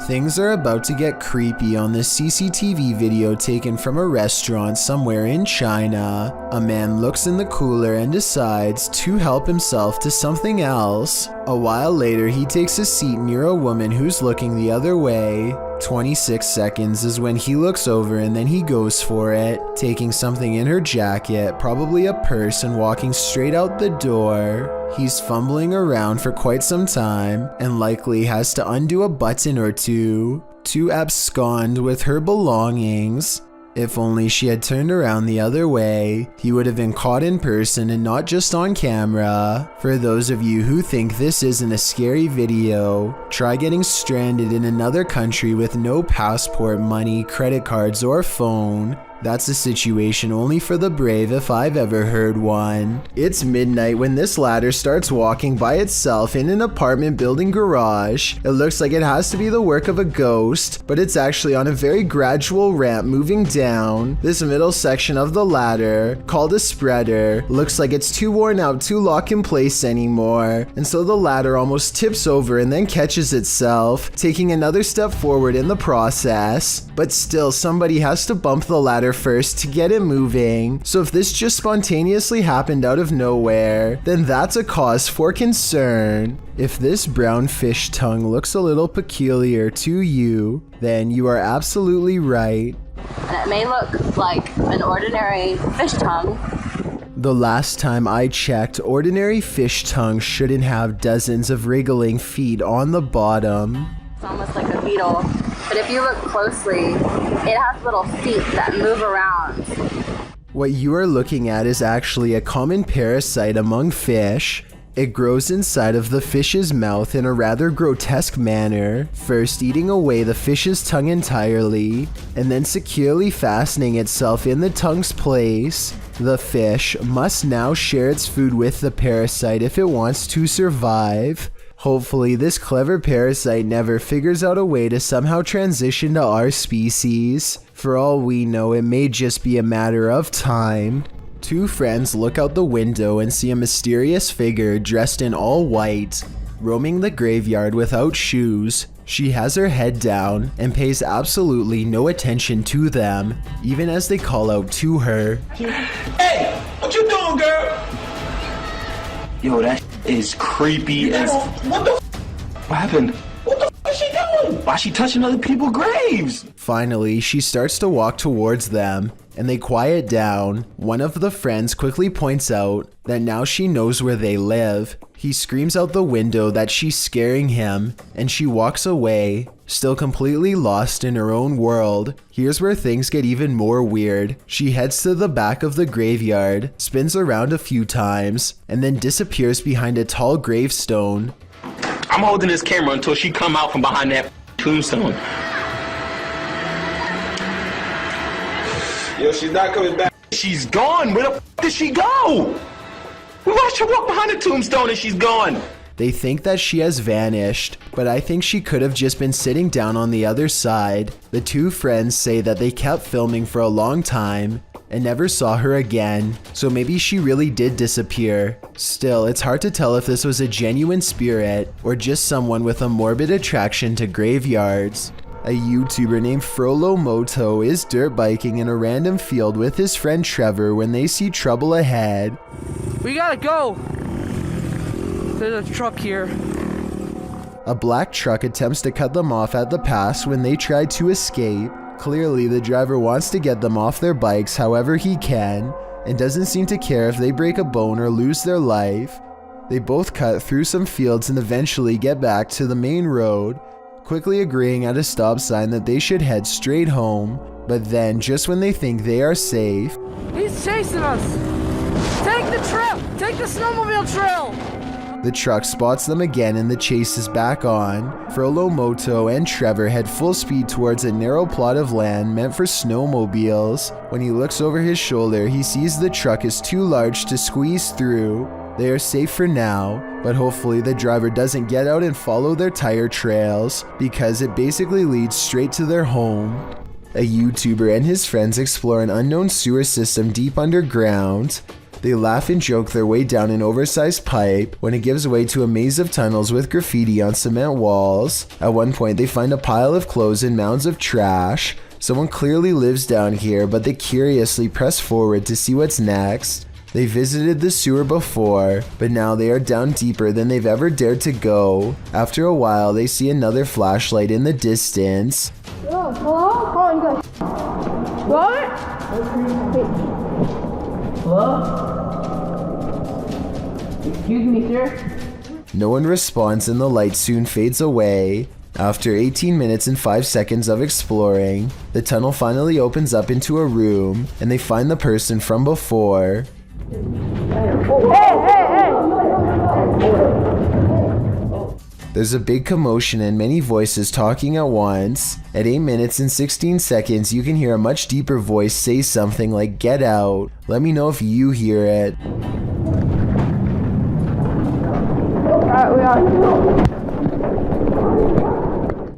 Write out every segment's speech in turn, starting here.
Things are about to get creepy on this CCTV video taken from a restaurant somewhere in China. A man looks in the cooler and decides to help himself to something else. A while later, he takes a seat near a woman who's looking the other way. 26 seconds is when he looks over and then he goes for it, taking something in her jacket, probably a purse, and walking straight out the door. He's fumbling around for quite some time and likely has to undo a button or two to abscond with her belongings. If only she had turned around the other way, he would have been caught in person and not just on camera. For those of you who think this isn't a scary video, try getting stranded in another country with no passport, money, credit cards, or phone. That's a situation only for the brave if I've ever heard one. It's midnight when this ladder starts walking by itself in an apartment building garage. It looks like it has to be the work of a ghost, but it's actually on a very gradual ramp moving down. This middle section of the ladder, called a spreader, looks like it's too worn out to lock in place anymore, and so the ladder almost tips over and then catches itself, taking another step forward in the process. But still, somebody has to bump the ladder first to get it moving. So if this just spontaneously happened out of nowhere, then that's a cause for concern. If this brown fish tongue looks a little peculiar to you, then you are absolutely right. And it may look like an ordinary fish tongue. The last time I checked, ordinary fish tongues shouldn't have dozens of wriggling feet on the bottom. It's almost like a beetle, but if you look closely, it has little feet that move around. What you are looking at is actually a common parasite among fish. It grows inside of the fish's mouth in a rather grotesque manner, first eating away the fish's tongue entirely, and then securely fastening itself in the tongue's place. The fish must now share its food with the parasite if it wants to survive. Hopefully, this clever parasite never figures out a way to somehow transition to our species. For all we know, it may just be a matter of time. Two friends look out the window and see a mysterious figure dressed in all white, roaming the graveyard without shoes. She has her head down and pays absolutely no attention to them, even as they call out to her. Hey, what you doing, girl? Yo, that is creepy as... What happened? What the f is she doing? Why is she touching other people's graves? Finally, she starts to walk towards them, and they quiet down. One of the friends quickly points out that now she knows where they live. He screams out the window that she's scaring him, and she walks away, still completely lost in her own world. Here's where things get even more weird. She heads to the back of the graveyard, spins around a few times, and then disappears behind a tall gravestone. I'm holding this camera until she come out from behind that tombstone. Yo, she's not coming back. She's gone. Where the f did she go? We watched her walk behind the tombstone and she's gone. They think that she has vanished, but I think she could have just been sitting down on the other side. The two friends say that they kept filming for a long time and never saw her again, so maybe she really did disappear. Still, it's hard to tell if this was a genuine spirit or just someone with a morbid attraction to graveyards. A YouTuber named Frollo Moto is dirt biking in a random field with his friend Trevor when they see trouble ahead. We gotta go! There's a truck here. A black truck attempts to cut them off at the pass when they try to escape. Clearly, the driver wants to get them off their bikes however he can, and doesn't seem to care if they break a bone or lose their life. They both cut through some fields and eventually get back to the main road, quickly agreeing at a stop sign that they should head straight home. But then, just when they think they are safe... He's chasing us! Take the trail! Take the snowmobile trail! The truck spots them again and the chase is back on. Frollo Moto and Trevor head full speed towards a narrow plot of land meant for snowmobiles. When he looks over his shoulder, he sees the truck is too large to squeeze through. They are safe for now, but hopefully the driver doesn't get out and follow their tire trails, because it basically leads straight to their home. A YouTuber and his friends explore an unknown sewer system deep underground. They laugh and joke their way down an oversized pipe when it gives way to a maze of tunnels with graffiti on cement walls. At one point, they find a pile of clothes and mounds of trash. Someone clearly lives down here, but they curiously press forward to see what's next. They visited the sewer before, but now they are down deeper than they've ever dared to go. After a while, they see another flashlight in the distance. Hello? Oh, you guys. What? Hello? Excuse me, sir? No one responds and the light soon fades away. After 18 minutes and 5 seconds of exploring, the tunnel finally opens up into a room and they find the person from before. There's a big commotion and many voices talking at once. At 8 minutes and 16 seconds, you can hear a much deeper voice say something like, "Get out." Let me know if you hear it.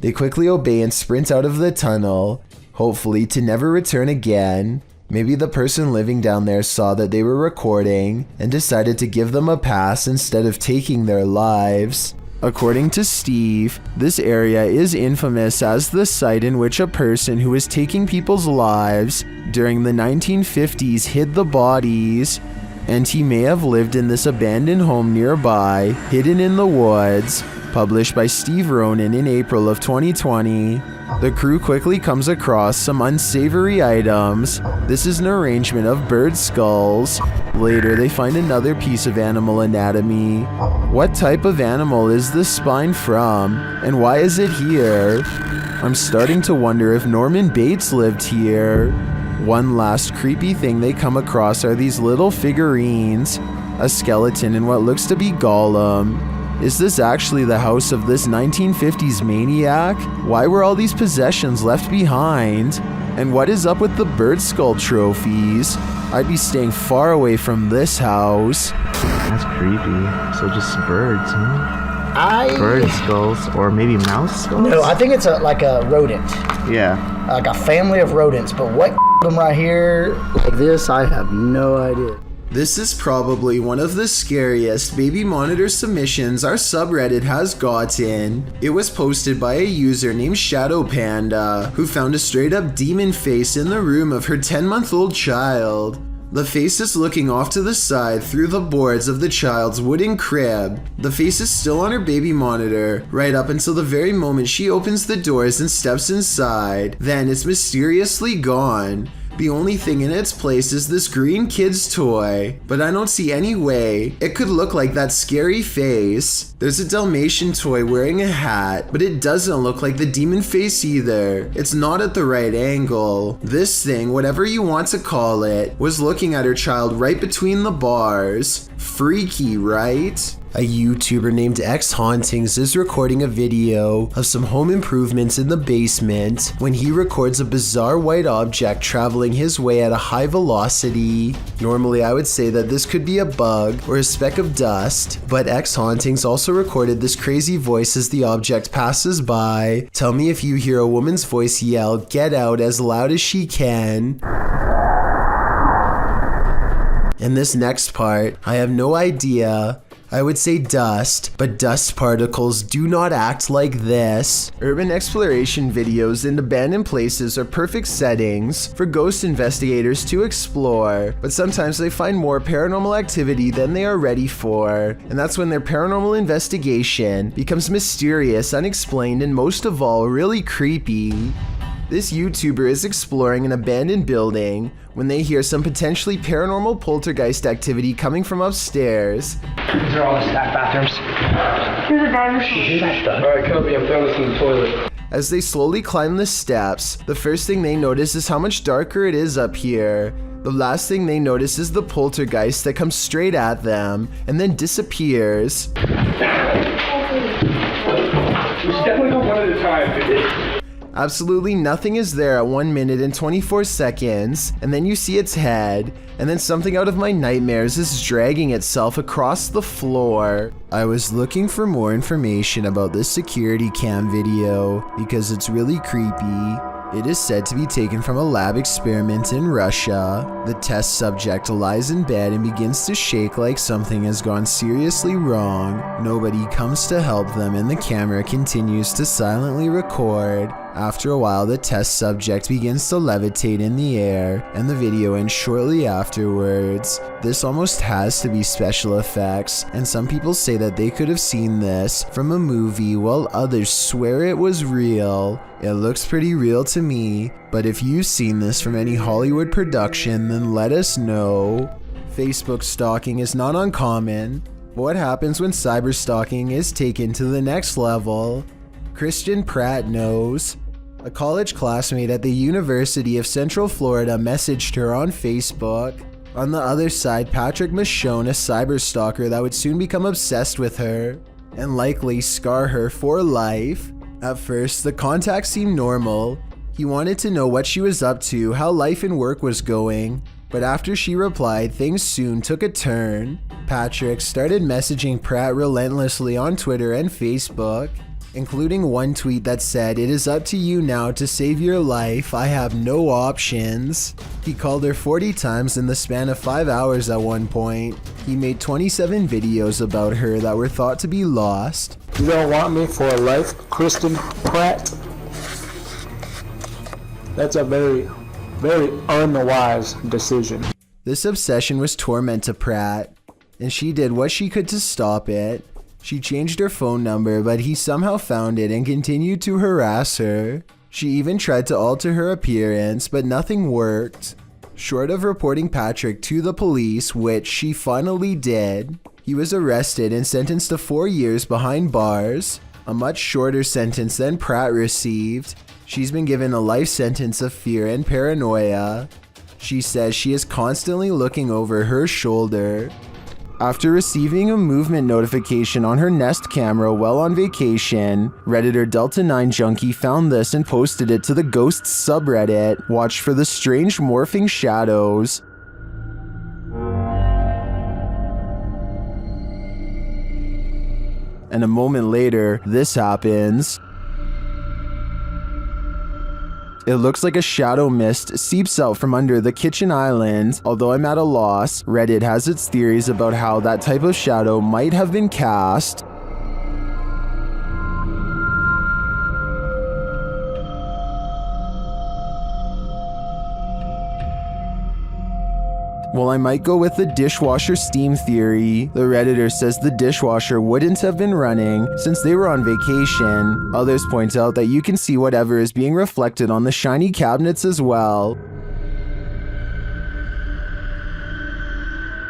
They quickly obey and sprint out of the tunnel, hopefully to never return again. Maybe the person living down there saw that they were recording and decided to give them a pass instead of taking their lives. According to Steve, this area is infamous as the site in which a person who was taking people's lives during the 1950s hid the bodies, and he may have lived in this abandoned home nearby, hidden in the woods. Published by Steve Ronan in April of 2020. The crew quickly comes across some unsavory items. This is an arrangement of bird skulls. Later, they find another piece of animal anatomy. What type of animal is this spine from? And why is it here? I'm starting to wonder if Norman Bates lived here. One last creepy thing they come across are these little figurines. A skeleton and what looks to be Gollum. Is this actually the house of this 1950s maniac? Why were all these possessions left behind? And what is up with the bird skull trophies? I'd be staying far away from this house. That's creepy. So just birds, huh? Bird skulls, or maybe mouse skulls? No, I think it's like a rodent. Yeah. Like a family of rodents, but what them right here like this, I have no idea. This is probably one of the scariest baby monitor submissions our subreddit has gotten. It was posted by a user named Shadow Panda, who found a straight up demon face in the room of her 10-month-old child. The face is looking off to the side through the boards of the child's wooden crib. The face is still on her baby monitor, right up until the very moment she opens the doors and steps inside. Then it's mysteriously gone. The only thing in its place is this green kid's toy, but I don't see any way it could look like that scary face. There's a Dalmatian toy wearing a hat, but it doesn't look like the demon face either. It's not at the right angle. This thing, whatever you want to call it, was looking at her child right between the bars. Freaky, right? A YouTuber named Hauntings is recording a video of some home improvements in the basement when he records a bizarre white object traveling his way at a high velocity. Normally I would say that this could be a bug or a speck of dust, but Hauntings also recorded this crazy voice as the object passes by. Tell me if you hear a woman's voice yell, "Get out," as loud as she can. And this next part, I have no idea. I would say dust, but dust particles do not act like this. Urban exploration videos in abandoned places are perfect settings for ghost investigators to explore, but sometimes they find more paranormal activity than they are ready for, and that's when their paranormal investigation becomes mysterious, unexplained, and most of all, really creepy. This YouTuber is exploring an abandoned building when they hear some potentially paranormal poltergeist activity coming from upstairs. These are all the staff bathrooms. Here's a dinosaur. Alright, Kobe, I'm throwing this in the toilet. As they slowly climb the steps, the first thing they notice is how much darker it is up here. The last thing they notice is the poltergeist that comes straight at them and then disappears. We should definitely go one at a time. Absolutely nothing is there at 1 minute and 24 seconds, and then you see its head, and then something out of my nightmares is dragging itself across the floor. I was looking for more information about this security cam video because it's really creepy. It is said to be taken from a lab experiment in Russia. The test subject lies in bed and begins to shake like something has gone seriously wrong. Nobody comes to help them and the camera continues to silently record. After a while, the test subject begins to levitate in the air, and the video ends shortly afterwards. This almost has to be special effects, and some people say that they could have seen this from a movie while others swear it was real. It looks pretty real to me, but if you've seen this from any Hollywood production, then let us know. Facebook stalking is not uncommon. What happens when cyberstalking is taken to the next level? Christian Pratt knows. A college classmate at the University of Central Florida messaged her on Facebook. On the other side, Patrick must shown a cyberstalker that would soon become obsessed with her and likely scar her for life. At first, the contact seemed normal. He wanted to know what she was up to, how life and work was going. But after she replied, things soon took a turn. Patrick started messaging Pratt relentlessly on Twitter and Facebook, including one tweet that said, "It is up to you now to save your life. I have no options." He called her 40 times in the span of 5 hours at one point. He made 27 videos about her that were thought to be lost. You don't want me for life, Kristen Pratt? That's a very, very unwise decision. This obsession was torment to Pratt, and she did what she could to stop it. She changed her phone number, but he somehow found it and continued to harass her. She even tried to alter her appearance, but nothing worked. Short of reporting Patrick to the police, which she finally did, he was arrested and sentenced to 4 years behind bars, a much shorter sentence than Pratt received. She's been given a life sentence of fear and paranoia. She says she is constantly looking over her shoulder. After receiving a movement notification on her Nest camera while on vacation, Redditor Delta9 Junkie found this and posted it to the Ghosts subreddit. Watch for the strange morphing shadows. And a moment later, this happens. It looks like a shadow mist seeps out from under the kitchen island. Although I'm at a loss, Reddit has its theories about how that type of shadow might have been cast. Well, I might go with the dishwasher steam theory. The Redditor says the dishwasher wouldn't have been running since they were on vacation. Others point out that you can see whatever is being reflected on the shiny cabinets as well.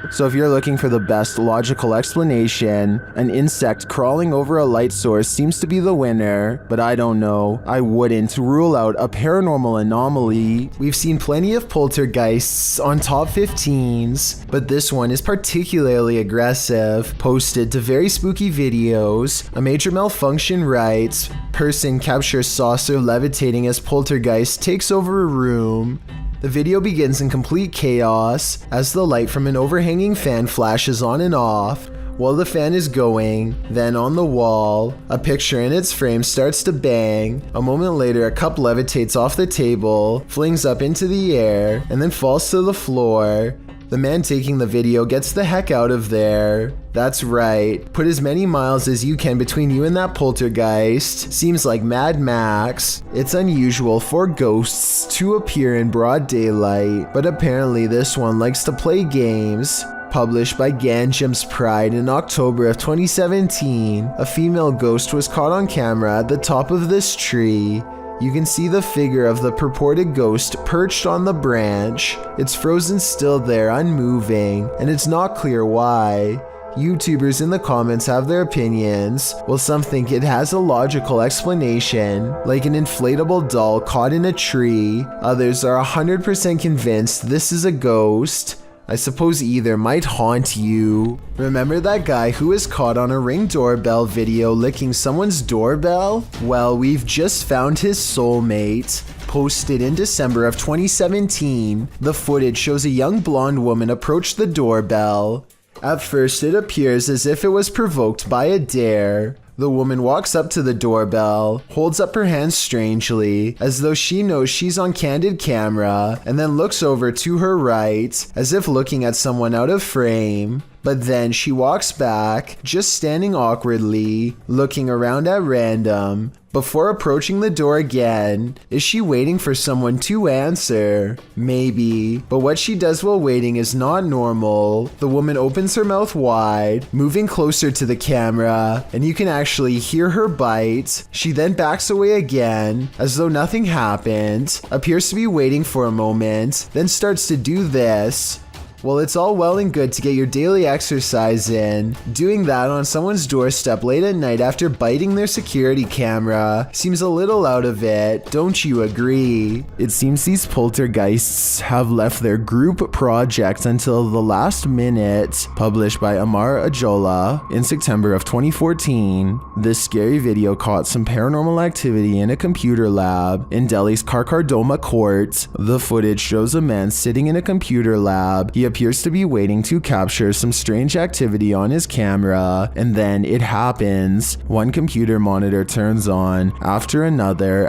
So if you're looking for the best logical explanation, an insect crawling over a light source seems to be the winner, but I don't know. I wouldn't rule out a paranormal anomaly. We've seen plenty of poltergeists on top 15s, but this one is particularly aggressive. Posted to very spooky videos. A major malfunction writes, person captures saucer levitating as poltergeist takes over a room. The video begins in complete chaos as the light from an overhanging fan flashes on and off while the fan is going. Then on the wall, a picture in its frame starts to bang. A moment later, a cup levitates off the table, flings up into the air, and then falls to the floor. The man taking the video gets the heck out of there. That's right, put as many miles as you can between you and that poltergeist. Seems like Mad Max. It's unusual for ghosts to appear in broad daylight, but apparently this one likes to play games. Published by Ganjam's Pride in October of 2017, a female ghost was caught on camera at the top of this tree. You can see the figure of the purported ghost perched on the branch. It's frozen still there, unmoving, and it's not clear why. YouTubers in the comments have their opinions, while some think it has a logical explanation, like an inflatable doll caught in a tree. Others are 100% convinced this is a ghost. I suppose either might haunt you. Remember that guy who was caught on a Ring doorbell video licking someone's doorbell? Well, we've just found his soulmate. Posted in December of 2017, the footage shows a young blonde woman approach the doorbell. At first, it appears as if it was provoked by a dare, The woman walks up to the doorbell, holds up her hands strangely, as though she knows she's on candid camera, and then looks over to her right, as if looking at someone out of frame. But then she walks back, just standing awkwardly, looking around at random, before approaching the door again. Is she waiting for someone to answer? Maybe, but what she does while waiting is not normal. The woman opens her mouth wide, moving closer to the camera, and you can actually hear her bite. She then backs away again, as though nothing happened, appears to be waiting for a moment, then starts to do this. Well, it's all well and good to get your daily exercise in. Doing that on someone's doorstep late at night after biting their security camera seems a little out of it, don't you agree? It seems these poltergeists have left their group project until the last minute, published by Amar Ajola in September of 2014. This scary video caught some paranormal activity in a computer lab in Delhi's Karkardoma court. The footage shows a man sitting in a computer lab. He appears to be waiting to capture some strange activity on his camera, and then it happens. One computer monitor turns on, after another,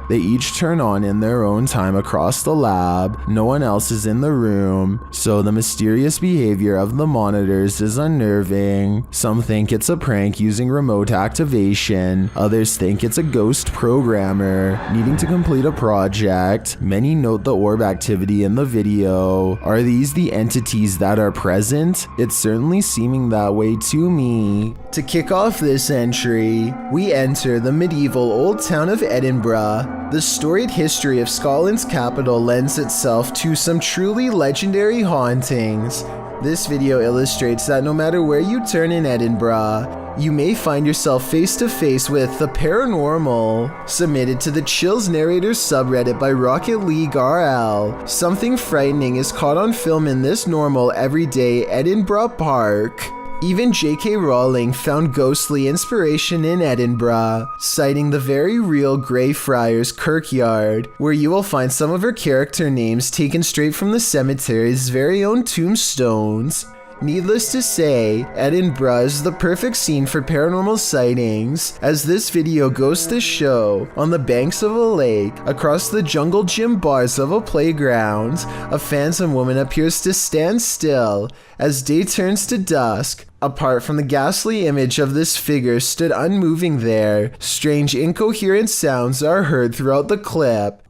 they each turn on in their own time across the lab. No one else is in the room, so the mysterious behavior of the monitors is unnerving. Some think it's a prank using remote activation, others think it's a ghost programmer needing to complete a project. Many note the orb activity in the video. Are these the entities that are present? It's certainly seeming that way to me. To kick off this entry, we enter the medieval old town of Edinburgh. The storied history of Scotland's capital lends itself to some truly legendary hauntings. This video illustrates that no matter where you turn in Edinburgh, you may find yourself face to face with the paranormal. Submitted to the Chills Narrators subreddit by Rocket League RL. Something frightening is caught on film in this normal, everyday Edinburgh park. Even J.K. Rowling found ghostly inspiration in Edinburgh, citing the very real Greyfriars Kirkyard, where you will find some of her character names taken straight from the cemetery's very own tombstones. Needless to say, Edinburgh is the perfect scene for paranormal sightings, as this video goes to show, on the banks of a lake, across the jungle gym bars of a playground, a phantom woman appears to stand still as day turns to dusk. Apart from the ghastly image of this figure stood unmoving there, strange incoherent sounds are heard throughout the clip.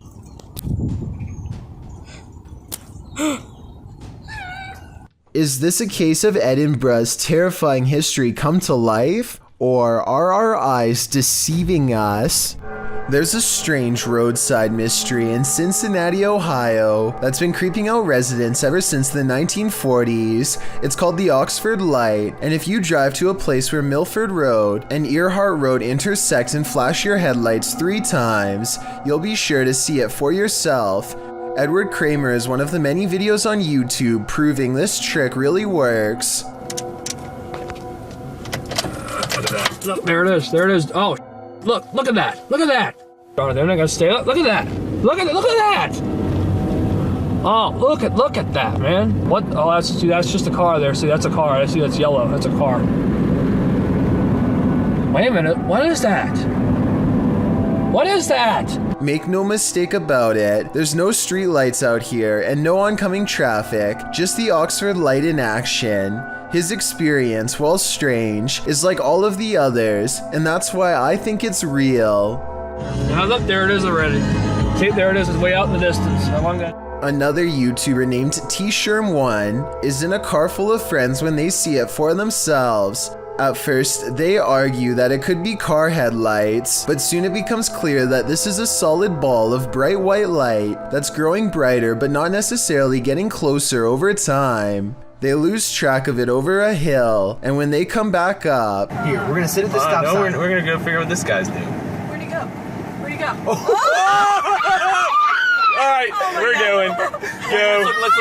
Is this a case of Edinburgh's terrifying history come to life? Or are our eyes deceiving us? There's a strange roadside mystery in Cincinnati, Ohio that's been creeping out residents ever since the 1940s. It's called the Oxford Light, and if you drive to a place where Milford Road and Earhart Road intersect and flash your headlights 3 times, you'll be sure to see it for yourself. Edward Kramer is one of the many videos on YouTube proving this trick really works. Look, there it is. Oh, look at that. Look at that. Oh, they're not gonna stay up. Look at that. Look at that. Oh, look at that, man. What? Oh, that's just a car there. See, that's a car. I see that's yellow. That's a car. Wait a minute. What is that? What is that? Make no mistake about it, there's no street lights out here and no oncoming traffic, just the Oxford Light in action. His experience, while strange, is like all of the others, and that's why I think it's real. Now look, there it is already. See, there it is, it's way out in the distance. How long that? Another YouTuber named T-Sherm1 is in a car full of friends when they see it for themselves. At first, they argue that it could be car headlights, but soon it becomes clear that this is a solid ball of bright white light that's growing brighter but not necessarily getting closer over time. They lose track of it over a hill, and when they come back up... Here, we're gonna sit at the stop sign. We're gonna go figure out what this guy's doing. Where'd he go? Where'd he go? Alright, we're going.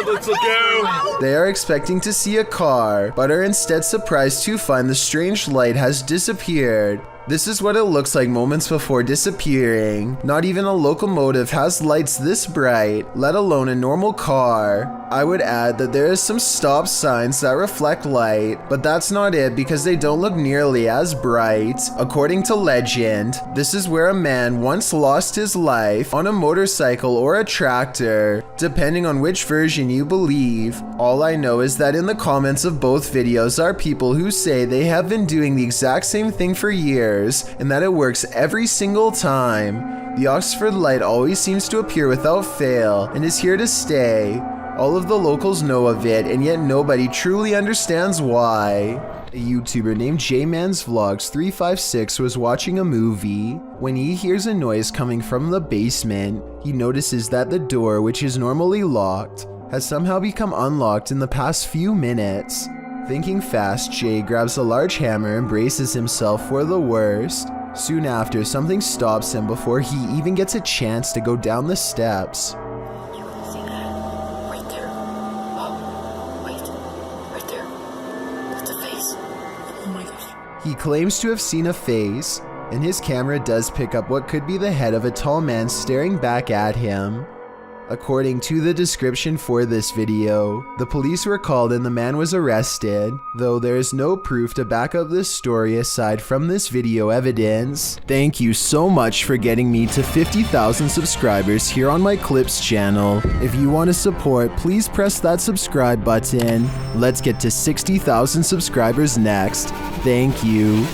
Let's go. They are expecting to see a car, but are instead surprised to find the strange light has disappeared. This is what it looks like moments before disappearing. Not even a locomotive has lights this bright, let alone a normal car. I would add that there is some stop signs that reflect light, but that's not it because they don't look nearly as bright. According to legend, this is where a man once lost his life on a motorcycle or a tractor, depending on which version you believe. All I know is that in the comments of both videos are people who say they have been doing the exact same thing for years and that it works every single time. The Oxford light always seems to appear without fail and is here to stay. All of the locals know of it, and yet nobody truly understands why. A YouTuber named JMansVlogs356 was watching a movie. When he hears a noise coming from the basement, he notices that the door, which is normally locked, has somehow become unlocked in the past few minutes. Thinking fast, Jay grabs a large hammer and braces himself for the worst. Soon after, something stops him before he even gets a chance to go down the steps. See that? Right there. Oh, wait. Right there. That's a face. Oh my gosh. He claims to have seen a face, and his camera does pick up what could be the head of a tall man staring back at him. According to the description for this video, the police were called and the man was arrested, though there is no proof to back up this story aside from this video evidence. Thank you so much for getting me to 50,000 subscribers here on my Clips channel. If you want to support, please press that subscribe button. Let's get to 60,000 subscribers next. Thank you.